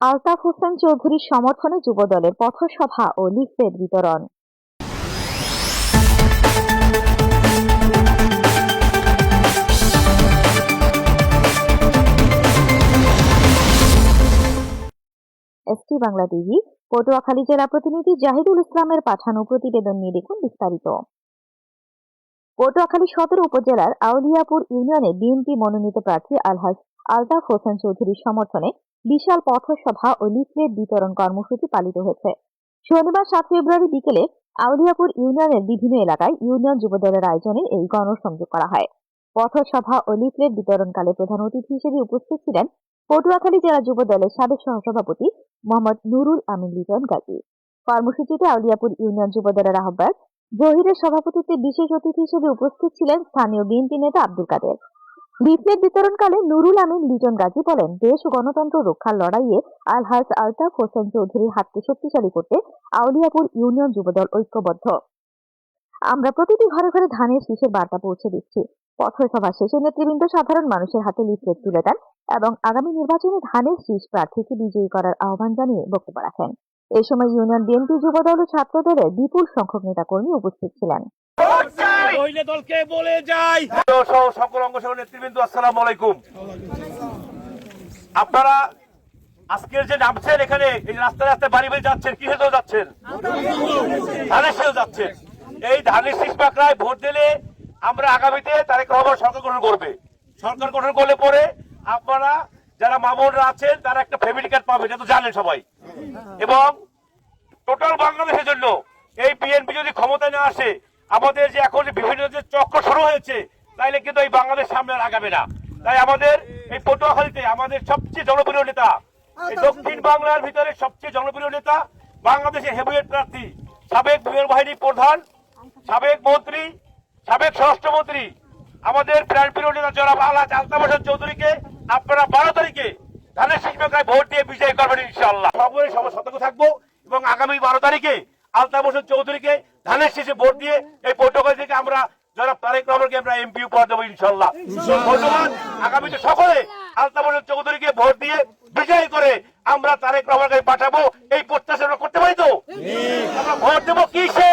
আলতাফ হোসেন চৌধুরীর সমর্থনে যুবদলের পথসভা ও লিফলেট বিতরণ। এসটি বাংলা টিভি পটুয়াখালী জেলা প্রতিনিধি জাহিদুল ইসলামের পাঠানো প্রতিবেদন নিয়ে দেখুন বিস্তারিত। পটুয়াখালী সদর উপজেলার আউলিয়াপুর ইউনিয়নে বিএনপি মনোনীত প্রার্থী আলহাজ আলতাফ হোসেন চৌধুরীর সমর্থনে বিশাল পথসভা ও লিফলেট বিতরণ কর্মসূচি পালিত হয়েছে। শনিবার 7 ফেব্রুয়ারি বিকেলে আউলিয়াপুর ইউনিয়নের বিভিন্ন এলাকায় ইউনিয়ন যুবদলের আয়োজনে এই গণসংযোগ করা হয়। পথসভা ও লিফলেট বিতরণকালে প্রধান অতিথি হিসেবে উপস্থিত ছিলেন পটুয়াখালী জেলা যুবদলের সাবেক সহসভাপতি মোহাম্মদ নুরুল আমিন লিটন গাজী। কর্মসূচিতে আউলিয়াপুর ইউনিয়ন যুবদলের আহ্বায়ক জহিরের সভাপতিত্বে বিশেষ অতিথি হিসেবে উপস্থিত ছিলেন স্থানীয় বিএনপি নেতা আব্দুল কাদের। লিফলেট বিতরণকালে নুরুল আমিন লিটন গাজী বলেন, দেশ ও গণতন্ত্র রক্ষার লড়াইয়ে আলহাজ আলতাফ হোসেন চৌধুরীর হাতকে শক্তিশালী করতে আউলিয়াপুর ইউনিয়ন যুবদল ঐক্যবদ্ধ। আমরা প্রতিটি ঘরে ঘরে ধানের শীষের বার্তা পৌঁছে দিচ্ছি। পথসভা শেষে নেতৃবৃন্দ সাধারণ মানুষের হাতে লিফলেট তুলে দেন এবং আগামী নির্বাচনে ধানের শীষ প্রার্থীকে বিজয়ী করার আহ্বান জানিয়ে বক্তব্য রাখেন। এই সময় ইউনিয়ন বিএনপি যুবদল ও ছাত্রদলের বিপুল সংখ্যক নেতাকর্মী উপস্থিত ছিলেন। আপনারা আজকের যে নামছেন এখানে এই রাস্তায় রাস্তায় বাড়ি বাড়ি যাচ্ছেন, কি হেতু যাচ্ছেন? ধানের শীষ যাচ্ছেন। এই ধানের শীষ পাকড়ায় ভোট দিলে আমরা আগামীতে তারেক রহমান সরকার গঠন করবে। সরকার গঠন করলে পরে আপনারা যারা মামুনরা আছেন তারা একটা ফ্যামিলি কার্ড পাবে, এটা তো জানেন সবাই। এবং টোটাল বাংলাদেশের জন্য এই বিএনপি যদি ক্ষমতায় না আসে, আমাদের যে এখন বিভিন্ন যে চক্র শুরু হয়েছে, তাইলে কিন্তু এই বাংলাদেশ সামনে আর আগাবে না। তাই আমাদের এই পটুয়াখালীতে আমাদের সবচেয়ে জনপ্রিয় নেতা, এই দক্ষিণ বাংলার ভিতরে সবচেয়ে জনপ্রিয় নেতা, বাংলাদেশের হেভিওয়েট প্রার্থী, সাবেক বিমান বাহিনী প্রধান, সাবেক মন্ত্রী, সাবেক স্বরাষ্ট্রমন্ত্রী, আমাদের প্রাণপ্রিয় নেতা জনাব আলহাজ আলতাফ হোসেন চৌধুরীকে আপনারা 12 তারিখে ধানের শীষ পাকড়ায় ভোট দিয়ে বিজয়ী করবেন ইনশাআল্লাহ। সবাই সতর্ক থাকবো এবং আগামী 12 তারিখে আলতাফ হোসেন চৌধুরীকে ধানের শীষে ভোট দিয়ে এই পটুয়াখালী থেকে আমরা জনাব তারেক রহমানকে আমরা এমপি উপহার দেবো ইনশাআল্লাহ। ধন্যবাদ। আগামীতে সকলে আলতাফ হোসেন চৌধুরীকে ভোট দিয়ে বিজয়ী করে আমরা তারেক রহমানকে পাঠাবো, এই প্রত্যাশা করতে পারি তো? আমরা ভোট দেবো কিসে?